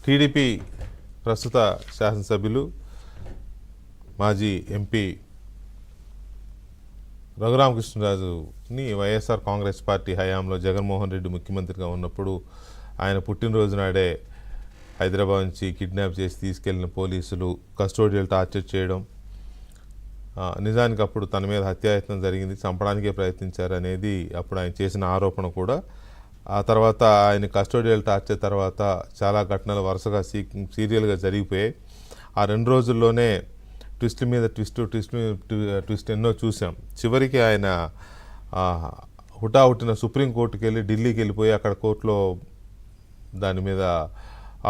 TDP ప్రస్తుత శాసనసభ్యులు మాజీ ఎంపీ రఘురామకృష్ణరాజుని వైఎస్ఆర్ కాంగ్రెస్ పార్టీ హయాంలో జగన్మోహన్ రెడ్డి ముఖ్యమంత్రిగా ఉన్నప్పుడు ఆయన పుట్టినరోజు నాడే హైదరాబాద్ నుంచి కిడ్నాప్ చేసి తీసుకెళ్లిన పోలీసులు కస్టోడియల్ టార్చర్ చేయడం, నిజానికి అప్పుడు తన మీద హత్యాయత్నం జరిగింది, చంపడానికే ప్రయత్నించారు అనేది అప్పుడు ఆయన చేసిన ఆరోపణ కూడా. ఆ తర్వాత ఆయన కస్టోడియల్ టార్చర్ తర్వాత చాలా ఘటనలు వరుసగా సీరియల్గా జరిగిపోయాయి. ఆ 2 రోజుల్లోనే ట్విస్ట్ మీద ట్విస్ట్ ఎన్నో చూసాం. చివరికి ఆయన హుటాహుటిన సుప్రీంకోర్టుకి వెళ్ళి ఢిల్లీకి వెళ్ళిపోయి అక్కడ కోర్టులో దాని మీద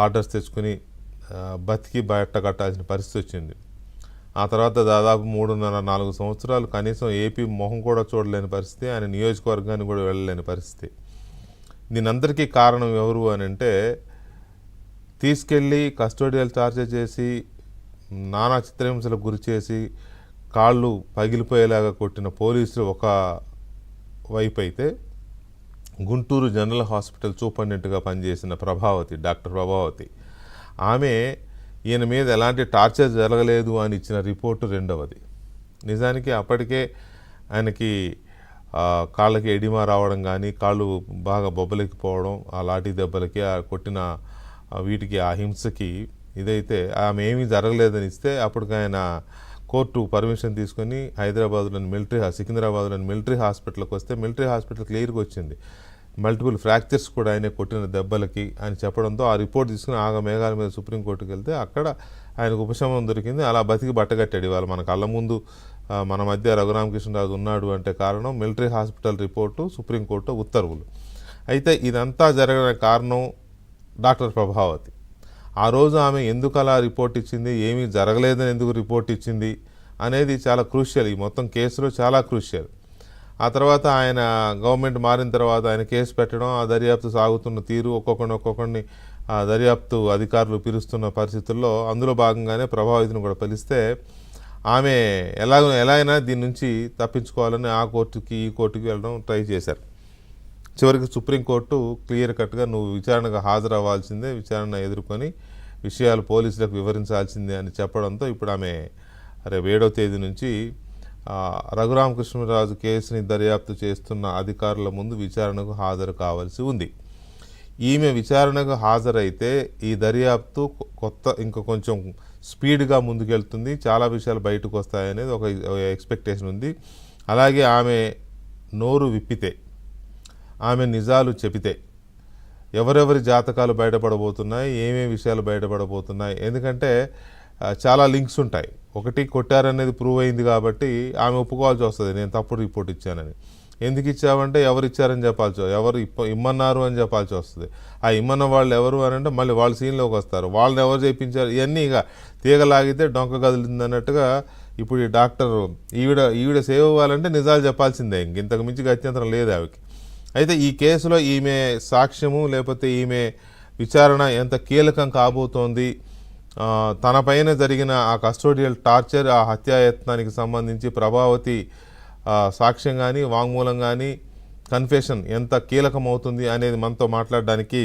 ఆర్డర్స్ తెచ్చుకుని బతికి బయట కట్టాల్సిన పరిస్థితి వచ్చింది. ఆ తర్వాత దాదాపు 3.5-4 సంవత్సరాలు కనీసం ఏపీ మొహం కూడా చూడలేని పరిస్థితి, ఆయన నియోజకవర్గాన్ని కూడా వెళ్ళలేని పరిస్థితి. దీనందరికీ కారణం ఎవరు అని అంటే, తీసుకెళ్ళి కస్టోడియల్ టార్చర్ చేసి నానా చిత్రహింసలకు గురి చేసి కాళ్ళు పగిలిపోయేలాగా కొట్టిన పోలీసులు ఒక వైపు అయితే, గుంటూరు జనరల్ హాస్పిటల్ సూపరింటెండెంట్గా పనిచేసిన డాక్టర్ ప్రభావతి, ఆమె ఈయన మీద ఎలాంటి టార్చర్ జరగలేదు అని ఇచ్చిన రిపోర్టు రెండవది. నిజానికి అప్పటికే ఆయనకి కాళ్ళకి ఎడిమా రావడం కానీ, కాళ్ళు బాగా బొబ్బలెక్కిపోవడం, ఆ లాఠీ దెబ్బలకి, ఆ కొట్టిన వీటికి, ఆ హింసకి ఇదైతే ఆమె ఏమీ జరగలేదని ఇస్తే, అప్పటికి ఆయన కోర్టు పర్మిషన్ తీసుకొని హైదరాబాద్లోని సికింద్రాబాద్లోని మిలిటరీ హాస్పిటల్కి వస్తే, మిలిటరీ హాస్పిటల్ క్లియర్గా వచ్చింది మల్టిపుల్ ఫ్రాక్చర్స్ కూడా ఆయన కొట్టిన దెబ్బలకి అని చెప్పడంతో ఆ రిపోర్ట్ తీసుకుని మేఘాల మీద సుప్రీంకోర్టుకి వెళ్తే అక్కడ ఆయనకు ఉపశమనం దొరికింది. అలా బతికి బట్టగట్టాడు. ఇవాళ మన కళ్ళ ముందు మన మధ్య రఘురామకృష్ణరాజు ఉన్నాడు అంటే కారణం మిలిటరీ హాస్పిటల్ రిపోర్టు, సుప్రీంకోర్టు ఉత్తర్వులు. అయితే ఇదంతా జరగడానికి కారణం డాక్టర్ ప్రభావతి. ఆ రోజు ఆమె ఎందుకు అలా రిపోర్ట్ ఇచ్చింది, ఏమీ జరగలేదని ఎందుకు రిపోర్ట్ ఇచ్చింది అనేది చాలా క్రూషియల్, ఈ మొత్తం కేసులో చాలా క్రూషియల్. ఆ తర్వాత ఆయన గవర్నమెంట్ మారిన తర్వాత ఆయన కేసు పెట్టడం, ఆ దర్యాప్తు సాగుతున్న తీరు, ఒక్కొక్కరిని దర్యాప్తు అధికారులు పిలుస్తున్న పరిస్థితుల్లో అందులో భాగంగానే ప్రభావితిని కూడా పిలిస్తే ఆమె ఎలా అయినా దీని నుంచి తప్పించుకోవాలని ఆ కోర్టుకి ఈ కోర్టుకి వెళ్ళడం ట్రై చేశారు. చివరికి సుప్రీంకోర్టు క్లియర్ కట్గా నువ్వు విచారణకు హాజరవ్వాల్సిందే, విచారణ ఎదుర్కొని విషయాలు పోలీసులకు వివరించాల్సిందే అని చెప్పడంతో ఇప్పుడు ఆమె రేపు 7వ తేదీ నుంచి రఘురామకృష్ణరాజు కేసుని దర్యాప్తు చేస్తున్న అధికారుల ముందు విచారణకు హాజరు కావాల్సి ఉంది. ఈమె విచారణకు హాజరైతే ఈ దర్యాప్తు ఇంకా కొంచెం స్పీడ్గా ముందుకెళ్తుంది, చాలా విషయాలు బయటకు వస్తాయనేది ఒక ఎక్స్పెక్టేషన్ ఉంది. అలాగే ఆమె నోరు విప్పితే, ఆమె నిజాలు చెబితే ఎవరెవరి జాతకాలు బయటపడబోతున్నాయి, ఏమేమి విషయాలు బయటపడబోతున్నాయి, ఎందుకంటే చాలా లింక్స్ ఉంటాయి. ఒకటి, కొట్టారనేది ప్రూవ్ అయింది కాబట్టి ఆమె ఒప్పుకోవాల్సి వస్తుంది, నేను తప్పుడు రిపోర్ట్ ఇచ్చానని. ఎందుకు ఇచ్చావంటే ఎవరు ఇచ్చారని చెప్పాల్సి, ఎవరు ఇమ్మన్నారు అని చెప్పాల్సి వస్తుంది. ఆ ఇమ్మన్న వాళ్ళు ఎవరు అని అంటే మళ్ళీ వాళ్ళ సీన్లోకి వస్తారు, వాళ్ళని ఎవరు చేయించారు, ఇవన్నీ ఇక తీగలాగితే డొంక కదిలింది అన్నట్టుగా. ఇప్పుడు ఈ డాక్టర్ ఈవిడ సేవ్ అవ్వాలంటే నిజాలు చెప్పాల్సిందే, ఇంతకు మించి గత్యంతరం లేదు ఆవికి. అయితే ఈ కేసులో ఈమె సాక్ష్యము లేకపోతే ఈమె విచారణ ఎంత కీలకం కాబోతోంది, తన పైన జరిగిన ఆ కస్టోడియల్ టార్చర్, ఆ హత్యాయత్నానికి సంబంధించి ప్రభావతి సాక్ష్యం కానీ వాంగ్మూలం కానీ కన్ఫెషన్ ఎంత కీలకం అవుతుంది అనేది మనతో మాట్లాడడానికి